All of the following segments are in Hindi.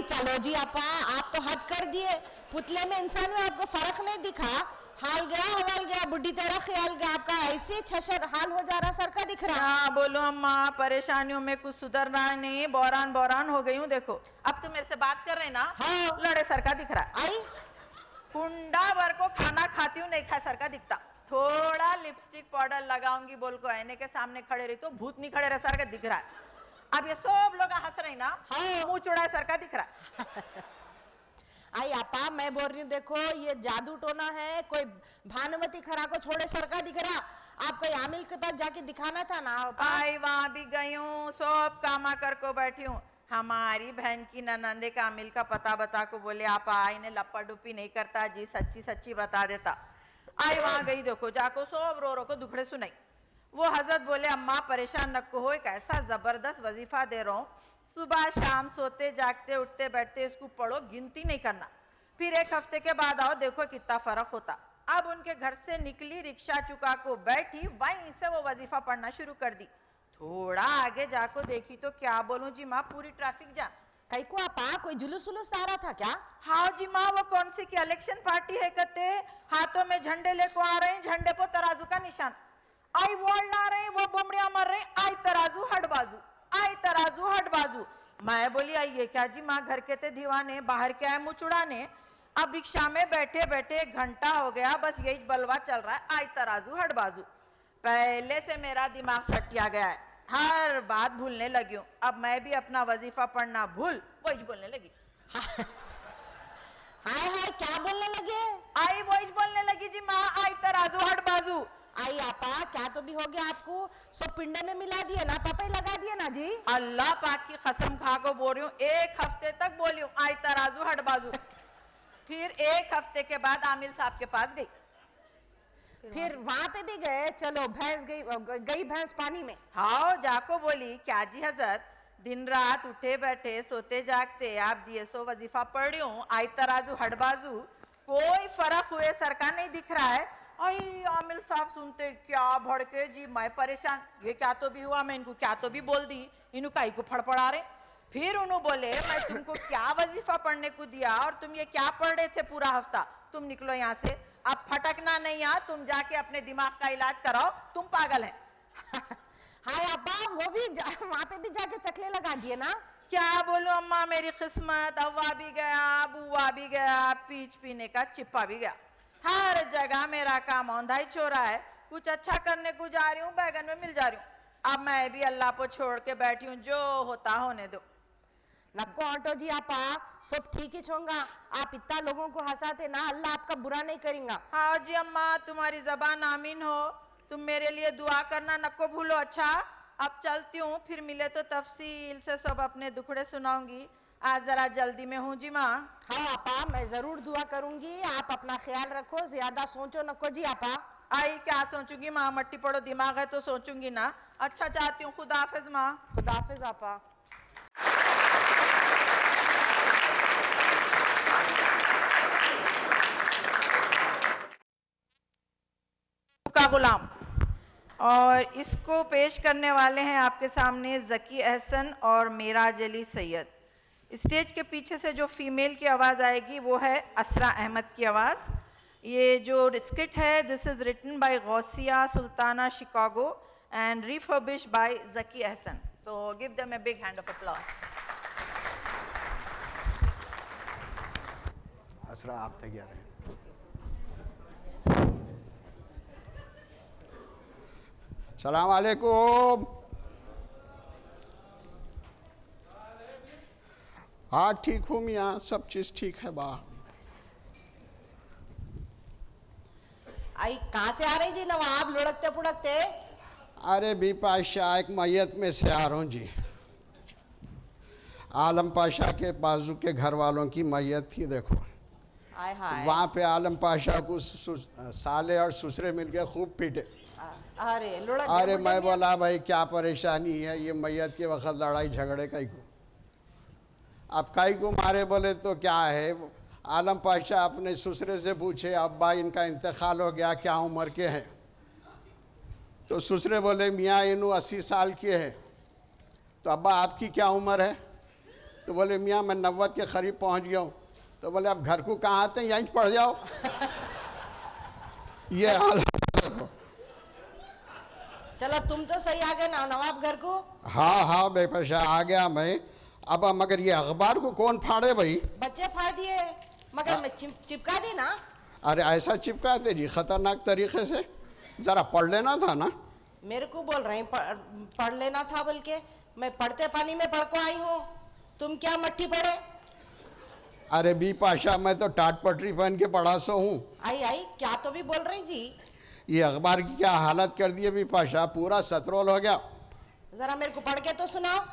चलो जी आपा, आप तो हद कर दिए। पुतले में इंसान में आपको फर्क नहीं दिखा। हाल गया हवाल गया, बुढ़ी तेरा ख्याल गया, आपका ऐसे छशर हाल हो जा रहा, सर का दिख रहा। हाँ बोलो अम्मा, परेशानियों में कुछ सुधर रहा नहीं, बौरान बौरान हो गई हूँ। देखो अब तुम मेरे से बात कर रहे ना, हाँ। लड़े सर का दिख रहा। आई कुंडा भर को खाना खाती हूँ, नहीं खा सर का दिखता। थोड़ा लिपस्टिक पाउडर लगाऊंगी बोल को आईने के सामने खड़े रही तो भूत नहीं खड़े रहे सर का दिख रहा है। अब ये सब लोग हंस रहे ना, हाँ। मुंह चुड़ा सर का दिख रहा। आई आपा, मैं बोल रही हूँ देखो ये जादू टोना है, कोई भानुमति खरा को छोड़े सर का दिख रहा। आप कोई आमिल के पास जाके दिखाना था ना। आई वहां भी गई हूँ, सब कामा कर को बैठी हूँ। हमारी बहन की ननंदे का आमिल का पता बता को बोले आप आई ने लप्पा डुप्पी नहीं करता जी, सच्ची सच्ची बता देता। आई वहां गई, देखो जाको सब रो रो को दुखड़े सुनाई। वो हजरत बोले अम्मा परेशान न को हो, एक ऐसा जबरदस्त वजीफा दे रहा हूँ, सुबह शाम सोते जागते उठते बैठते इसको पढ़ो, गिनती नहीं करना। फिर एक हफ्ते के बाद आओ, देखो कितना फर्क होता। अब उनके घर से निकली, रिक्शा चुका को बैठी, वहीं से वो वजीफा पढ़ना शुरू कर दी। थोड़ा आगे जाको देखी तो क्या बोलूं जी माँ, पूरी ट्रैफिक जाम। कई को आपा कोई जुलूस उलूस आ रहा था क्या? हाँ जी माँ, वो कौन सी की इलेक्शन पार्टी है कहते, हाथों में झंडे लेको आ रहे हैं, झंडे पर तराजू का निशान। आई वोल्ड ला रहे, वो बुमड़िया मर रहे, आई तराजू हट बाजू, आई तराजू हट बाजू। मैं बोली आई ये क्या जी माँ, घर के थे दीवाने, बाहर क्या है मुँह चुड़ाने। अब रिक्शा में बैठे बैठे 1 घंटा हो गया, बस यही बलवा चल रहा है, आई तराजू हट बाजू। पहले से मेरा दिमाग सटिया गया है, हर बात भूलने लगी हूँ। अब मैं भी अपना वजीफा पढ़ना भूल वही बोलने लगी। हाय हाय क्या बोलने लगे? आई वही बोलने लगी जी माँ, आई तराजू हट बाजू। आई आपा क्या तो भी हो गया आपको, सब पिंडे में मिला दिए ना, पापा लगा दिए ना जी। अल्लाह पाक की कसम खा को बोल रही हूँ, 1 हफ्ते तक बोली हूँ आई तराजू हट बाजू। फिर 1 हफ्ते के बाद आमिल साहब के पास गई। फिर वहां पे भी गए, चलो भैंस गई भैंस पानी में। हाँ जाको बोली क्या जी हजरत, दिन रात उठे बैठे सोते जागते आप दिए सो वजीफा पढ़ रही हूँ, आई तराजू हट बाजू, कोई फर्क हुए सर का नहीं दिख रहा है। आई आमिल साहब सुनते क्या भड़के जी, मैं परेशान, ये क्या तो भी हुआ, मैं इनको क्या तो भी बोल दी, इनको काई को फड़फड़ा रहे। फिर उन्होंने बोले मैं तुमको क्या वजीफा पढ़ने को दिया और तुम ये क्या पढ़ रहे थे पूरा हफ्ता, तुम निकलो यहाँ से, अब फटकना नहीं है, तुम जाके अपने दिमाग का इलाज कराओ, तुम पागल है। हाय अब्बा, वो भी वहां पे भी जाके चकले लगा दिए ना। क्या बोलूं अम्मा, मेरी किस्मत, अव्वा भी गया, बुआ भी गया, पीछ पीने का चिप्पा भी गया, हर जगह मेरा काम औंधा ही छोड़ा है। कुछ अच्छा करने को जा रही हूँ, बैगन में मिल जा रही हूँ। अब मैं भी अल्लाह को छोड़ के बैठी हूँ, जो होता होने दो। नको ऑटो जी आपा, सब ठीक ही होगा, आप इतना लोगों को हंसाते ना, अल्लाह आपका बुरा नहीं करेगा। हाँ जी अम्मा, तुम्हारी जबान आमीन हो, तुम मेरे लिए दुआ करना नको भूलो। अच्छा अब चलती हूँ, फिर मिले तो तफसील से सब अपने दुखड़े सुनाऊंगी। आज जरा जल्दी में हूँ जी माँ। हाँ आपा, मैं जरूर दुआ करूंगी, आप अपना ख्याल रखो, ज्यादा सोचो नको जी आपा। आई क्या सोचूंगी माँ, मट्टी पड़ो दिमाग है तो सोचूंगी ना। अच्छा जाती हूँ, खुदा हाफिज माँ। खुदा हाफिज आपा। का गुलाम, और इसको पेश करने वाले हैं आपके सामने ज़की अहसन और मेराज अली सैयद। स्टेज के पीछे से जो फीमेल की आवाज़ आएगी वो है असरा अहमद की आवाज़। ये जो स्किट है, this is written by Gausia Sultana Chicago and refurbished by Zaki Ahsan. So give them a big hand of applause. Asra आप तैयार हैं? सलाम वालेकुम। हाँ ठीक हूँ मियाँ, सब चीज़ ठीक है बा। आई कहाँ से आ रही जी नवाब, लुढ़कते पुढ़कते? अरे बी पाशाह, एक मैयत में से आ रहा हूँ जी। आलम पाशा के बाजू के घर वालों की मैयत थी, देखो हाय हाय। वहाँ पे आलम पाशा को साले और ससुरे मिल के खूब पीटे। अरे लुढ़क अरे मैं बोला भाई क्या परेशानी है, ये मैयत के वक्त लड़ाई झगड़े कई को, अब कई को मारे बोले तो क्या है। आलम पाशा अपने ससुरे से पूछे अब्बा इनका इंतकाल हो गया, क्या उम्र के हैं? तो ससुरे बोले मियाँ इन्हू 80 साल के हैं। तो अब्बा आपकी क्या उम्र है? तो बोले मियाँ मैं 90 के करीब पहुंच गया हूँ। तो बोले अब घर को कहाँ आते हैं, यहीं पढ़ जाओ। ये हाल। चलो तुम तो सही आ गए ना नवाब घर को। हाँ हाँ बेपशा आ गया मैं। अब मगर ये अखबार को कौन फाड़े भाई? बच्चे फाड़ दिए मगर मैं चिपका दी ना। अरे ऐसा चिपकाते जी खतरनाक तरीके से, जरा पढ़ लेना था ना। मेरे को बोल रहे हैं पढ़ लेना था, बोल के मैं पढ़ते पानी में पढ़ को आई हूँ, तुम क्या मट्टी पड़े। अरे बी पाशा मैं तो टाट पटरी पहन के पढ़ा सो हूँ। आई आई क्या तो भी बोल रही जी। ये अखबार की क्या हालत कर दी है बी पाशा, पूरा सतरोल हो गया। जरा मेरे को पढ़ के तो सुनाओ।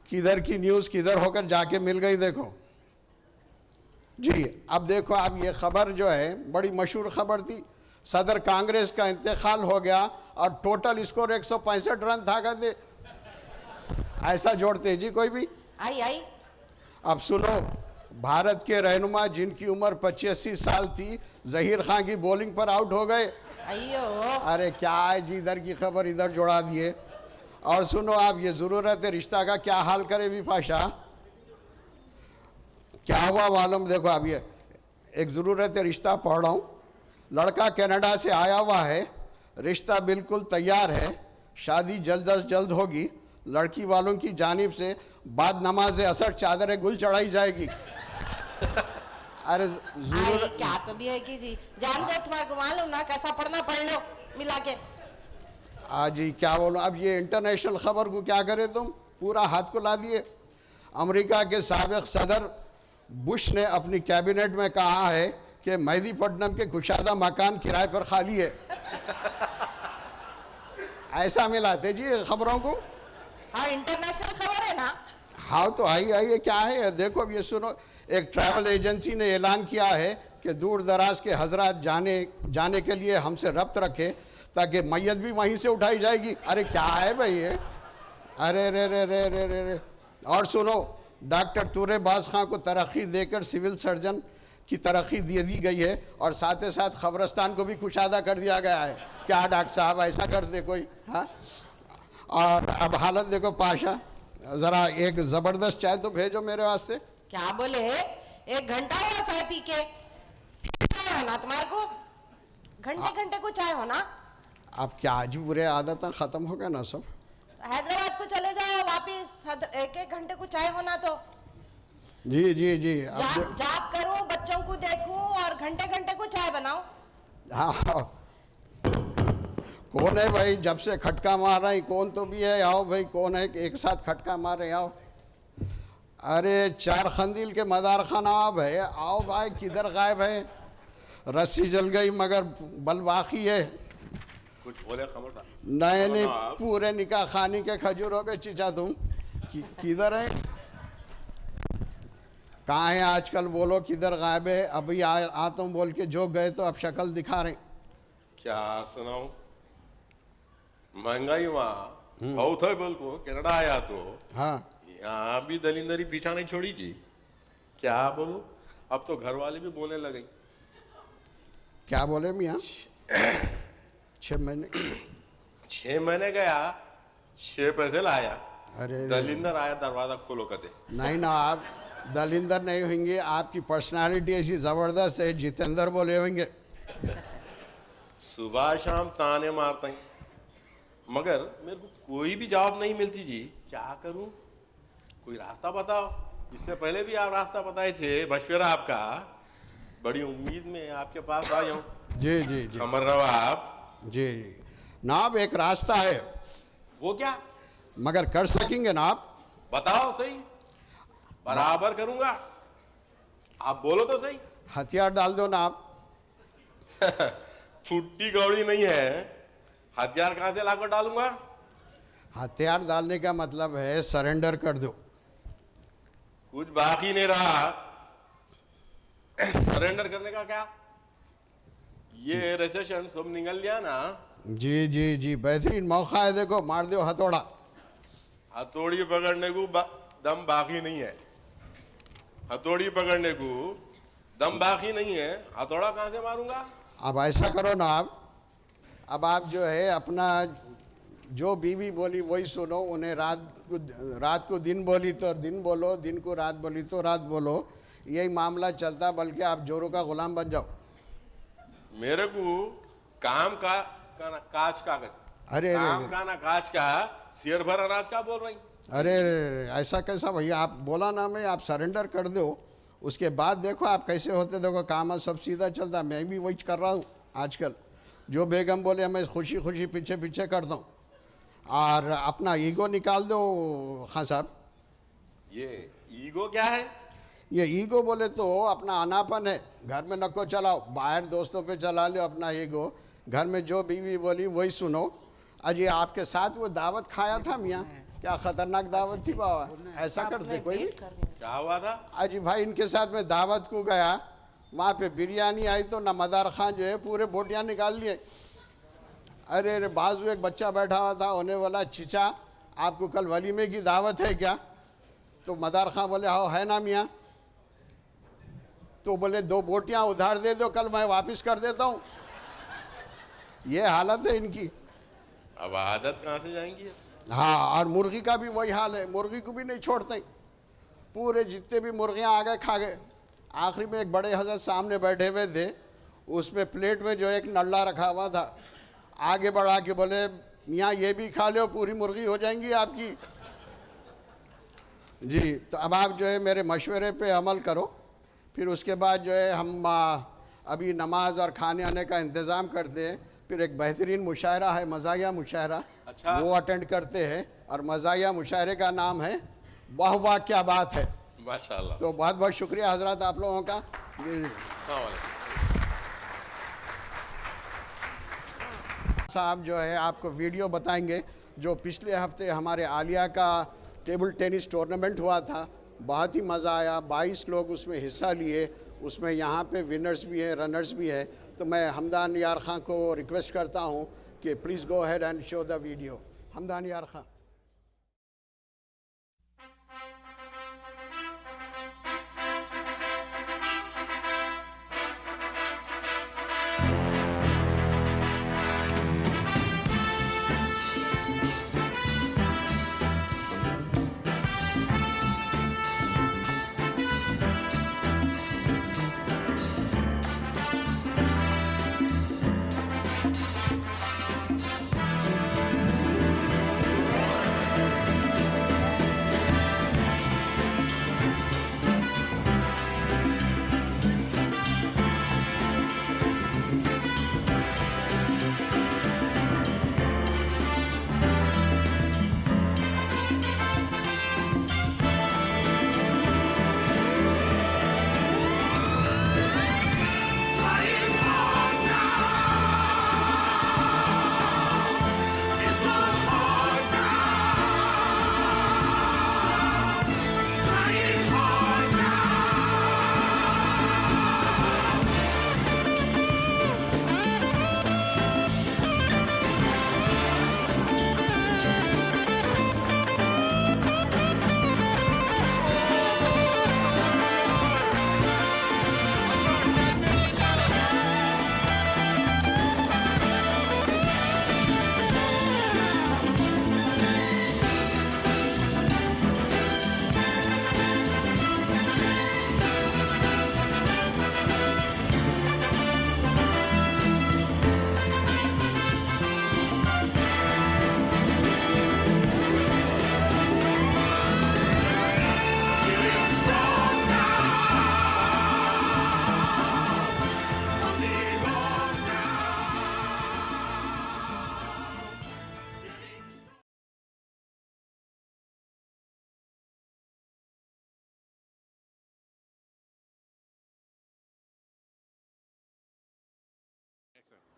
किधर की न्यूज़ किधर होकर जाके मिल गई देखो जी। अब देखो आप ये खबर जो है बड़ी मशहूर खबर थी, सदर कांग्रेस का इंतकाल हो गया और टोटल स्कोर 165 रन था कहते। ऐसा जोड़ते जी कोई भी। आई आई अब सुनो, भारत के रहनुमा जिनकी उम्र 85 साल थी, जहीर खान की बॉलिंग पर आउट हो गए। अयो अरे क्या है जी, इधर की खबर इधर जोड़ा दिए। और सुनो आप, ये ज़रूरत है रिश्ता का क्या हाल करे भी पाशा। क्या हुआ मालूम, देखो अब ये एक ज़रूरत है रिश्ता पढ़ रहा हूँ। लड़का कनाडा से आया हुआ है, रिश्ता बिल्कुल तैयार है, शादी जल्द अज जल्द होगी। लड़की वालों की जानिब से बाद नमाज असर चादर गुल चढ़ाई जाएगी। अरे आई क्या तो भी है कि जी जान दो, तुम्हारे को मालूम ना कैसा पढ़ना पढ़ लो मिला के। जी क्या बोलो, अब ये इंटरनेशनल खबर को क्या करे तुम, पूरा हाथ को ला दिए। अमेरिका के साबिक सदर बुश ने अपनी कैबिनेट में कहा है कि मेहदीपट्टनम के कुशादा मकान किराए पर खाली है। ऐसा मिलाते जी खबरों को। हाँ इंटरनेशनल खबर है ना। हाँ तो आई क्या है देखो, अब ये सुनो, एक ट्रैवल एजेंसी ने ऐलान किया है कि दूर दराज के हजरात जाने के लिए हमसे रब्त रखे ताकि मैयत भी वहीं से उठाई जाएगी। अरे क्या है भाई ये, अरे रे रे रे रे रे रे। और सुनो, डॉक्टर तुरे बाज खां को तरक्की देकर सिविल सर्जन की तरक्की दे दी गई है और साथ ही साथ खबरस्तान को भी कुशादा कर दिया गया है। क्या डॉक्टर साहब ऐसा कर दे कोई, हाँ। और अब हालत देखो पाशा, ज़रा एक ज़बरदस्त चाय तो भेजो मेरे वास्ते। क्या बोले, 1 घंटा हुआ चाय पी के, चाय होना तुम्हारे को, घंटे घंटे को चाय होना। अब क्या आज बुरे आदतें ख़त्म हो गए ना सब। हैदराबाद को चले जाओ वापिस, 1 घंटे को चाय होना तो। जी जी जी अब जाप करूं, बच्चों को देखूं और घंटे घंटे को चाय बनाऊं। हाँ कौन है भाई, जब से खटका मार रहा है कौन तो भी है, आओ भाई कौन है एक साथ खटका मार रहे, आओ। अरे चार खंदिल के मदार खान आप है, आओ भाई किधर गायब है। रस्सी जल गई मगर बल बाकी है। कुछ बोले खबर नए नहीं पूरे निकाह खानी के खजूर हो गए चीचा तुम। किधर है, कहाँ है आजकल, बोलो किधर गायब है। अभी आ तुम बोल के जो गए तो अब शक्ल दिखा रहे। क्या सुनाऊं, महंगाई वहाँ बहुत है बोल को। कनाडा आया तो हाँ यहाँ भी दलिंदरी पीछा नहीं छोड़ी जी। क्या बोलूं, अब तो घर वाले भी बोलने लगे। क्या बोले मियाँ, 6 महीने 6 महीने गया, 6 पैसे लाया। अरे दलिंदर आया दरवाजा खोलो कदे। नहीं ना, आप दलिंदर नहीं होंगे, आपकी पर्सनालिटी ऐसी ज़बरदस्त है, जितेंद्र बोले होंगे। सुबह शाम ताने मारते हैं मगर मेरे को कोई भी जवाब नहीं मिलती जी। क्या करूं, कोई रास्ता बताओ। इससे पहले भी आप रास्ता बताए थे, मशवरा आपका, बड़ी उम्मीद में आपके पास आया हूँ। जी जी जी अमर नवाब जी जी ना, अब एक रास्ता है। वो क्या, मगर कर सकेंगे ना आप? बताओ सही, बराबर करूंगा, आप बोलो तो सही। हथियार डाल दो ना आप। फुट्टी कौड़ी नहीं है, हथियार कहां से लाकर डालूंगा। हथियार डालने का मतलब है सरेंडर कर दो। कुछ बाकी नहीं रहा, सरेंडर करने का क्या। ये रिसेशन सब निकल लिया ना। जी जी जी बेहतरीन मौका है, देखो मार दो हथौड़ा। हथौड़ी पकड़ने को दम बाकी नहीं है, हथौड़ी पकड़ने को दम बाकी नहीं है, हथौड़ा कहां से मारूंगा। अब ऐसा करो ना आप, अब आप जो है अपना जो बीवी बोली वही सुनो, उन्हें रात को दिन बोली तो दिन बोलो, दिन को रात बोली तो रात बोलो, यही मामला चलता, बल्कि आप जोरों का गुलाम बन जाओ। मेरे को काम का काज का अरे काम का ना काज का शेर भर अनाज का बोल रही। अरे ऐसा कैसा भैया, आप बोला ना मैं, आप सरेंडर कर दो, उसके बाद देखो आप कैसे होते, देखो काम सब सीधा चलता। मैं भी वही कर रहा हूँ आजकल, जो बेगम बोले मैं खुशी खुशी पीछे पीछे करता हूँ, और अपना ईगो निकाल दो। हाँ साहब, ये ईगो क्या है? ये ईगो बोले तो अपना अनापन है, घर में नको चलाओ, बाहर दोस्तों पे चला लो अपना ईगो, घर में जो बीवी बोली वही सुनो। अजी आपके साथ वो दावत खाया था मियाँ, क्या खतरनाक दावत थी बाबा, ऐसा करते कोई? क्या हुआ था? अजी भाई इनके साथ में दावत को गया, वहाँ पे बिरयानी आई तो ना मदार खान जो है पूरे बोटियाँ निकाल लिए। अरे अरे बाजू एक बच्चा बैठा हुआ था, होने वाला, चिचा आपको कल वलीमे की दावत है क्या? तो मदार खान बोले हाँ है ना मियाँ। तो बोले 2 बोटियाँ उधार दे दो, कल मैं वापस कर देता हूँ। ये हालत है इनकी। अब आदत कहाँ से जाएंगी? हाँ, और मुर्गी का भी वही हाल है, मुर्गी को भी नहीं छोड़ते, पूरे जितने भी मुर्गियाँ आ गए खा गए। आखिरी में एक बड़े हजरत सामने बैठे हुए थे, उसमें प्लेट में जो एक नल्ला रखा हुआ था, आगे बढ़ा के बोले मियाँ ये भी खा लो, पूरी मुर्गी हो जाएंगी आपकी। जी, तो अब आप जो है मेरे मशवरे पे अमल करो, फिर उसके बाद जो है हम अभी नमाज और खाने आने का इंतज़ाम करते हैं, फिर एक बेहतरीन मुशायरा है, मज़ाहिया मुशायरा। अच्छा। वो अटेंड करते हैं, और मज़ाहिया मुशायरे का नाम है वाह वाह क्या बात है। माशाल्लाह। तो बहुत बहुत शुक्रिया हजरत आप लोगों का। साहब जो है आपको वीडियो बताएंगे, जो पिछले हफ्ते हमारे आलिया का टेबल टेनिस टूर्नामेंट हुआ था, बहुत ही मज़ा आया, 22 लोग उसमें हिस्सा लिए, उसमें यहाँ पे विनर्स भी हैं, रनर्स भी हैं। तो मैं हमदान यार खां को रिक्वेस्ट करता हूँ कि please go ahead and show the video. Hamdan यार खां।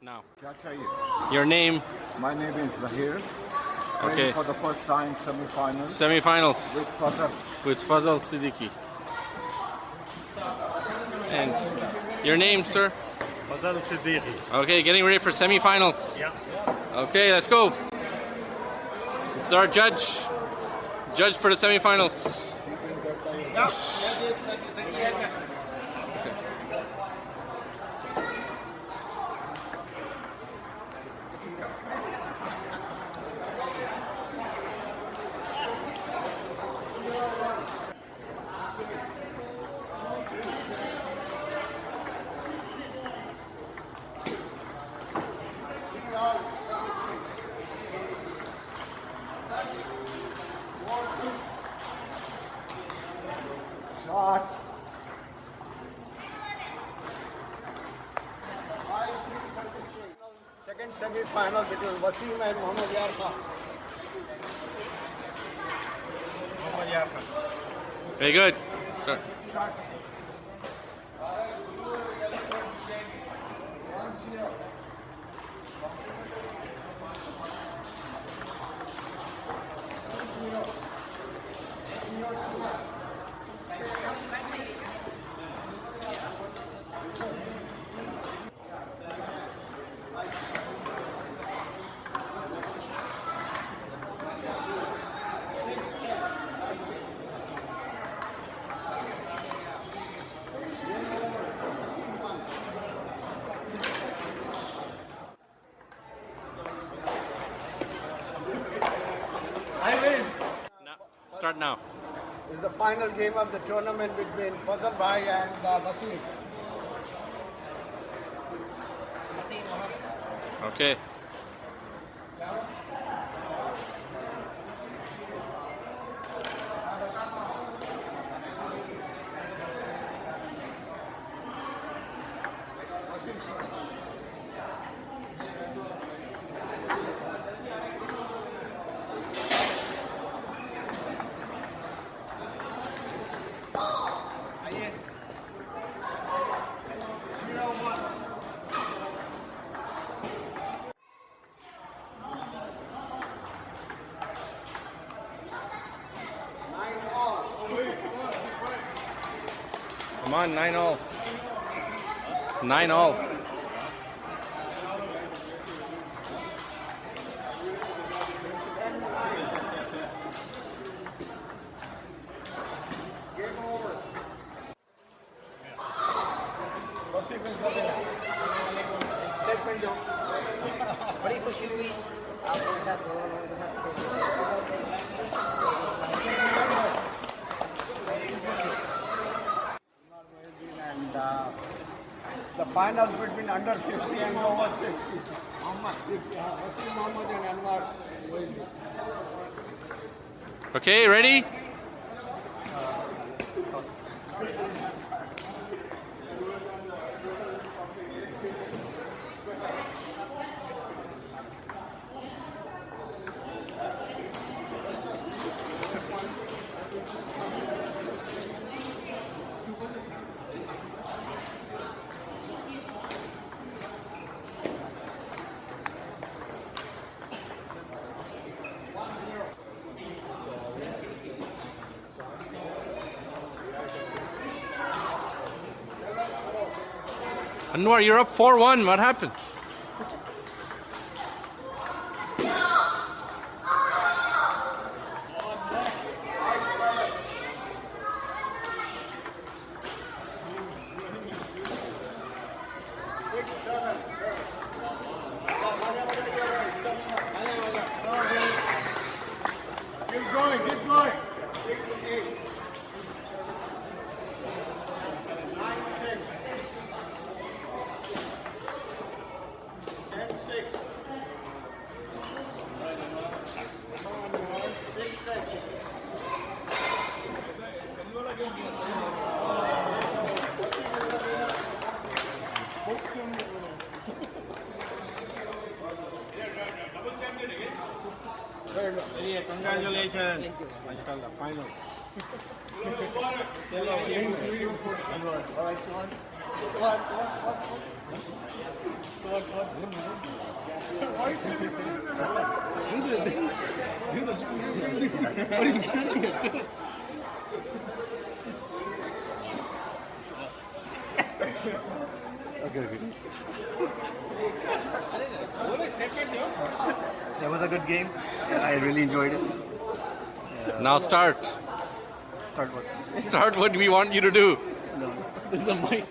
Now, क्या चाहिए? your name, My name is Zahir. Okay. Playing for the first time semi-finals semi-finals with Fazal. with Fazal Siddiqui. And your name, sir? Fazal Siddiqui. Okay, getting ready for semi-finals. Yeah. Okay, let's go. It's our judge for the semi-finals. Start. 5-3 service change. Second semi-final between Wasim and Mohammad Yar Khan. Very good. Sure. Start. Start now. This is the final game of the tournament between Fazal Bhai and Wasim. Okay. Come on, 9-all. 9-all. Wasim is the winner. Statement do. बड़ी खुशी हुई आपके साथ And the finals between under 50 and over 50. Wasim Mohammed and Anwar Waidi. Okay, ready? Anwar, you're up 4-1. What happened? Keep going, keep going. 6, 8. 9, 6. 10, 6. 6, 7. Congratulations. Mashallah, final. That was a good game. I really enjoyed it. Now start. Start what? Start what we want you to do. No. This is a mic.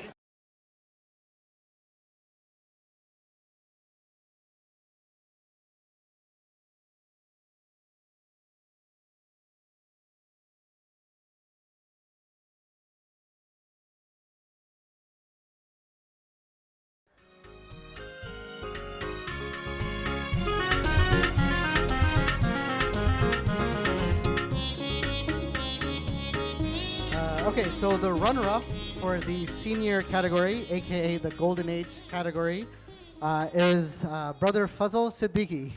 Okay, so the runner-up for the senior category, aka the Golden Age category, is Brother Fazal Siddiqui.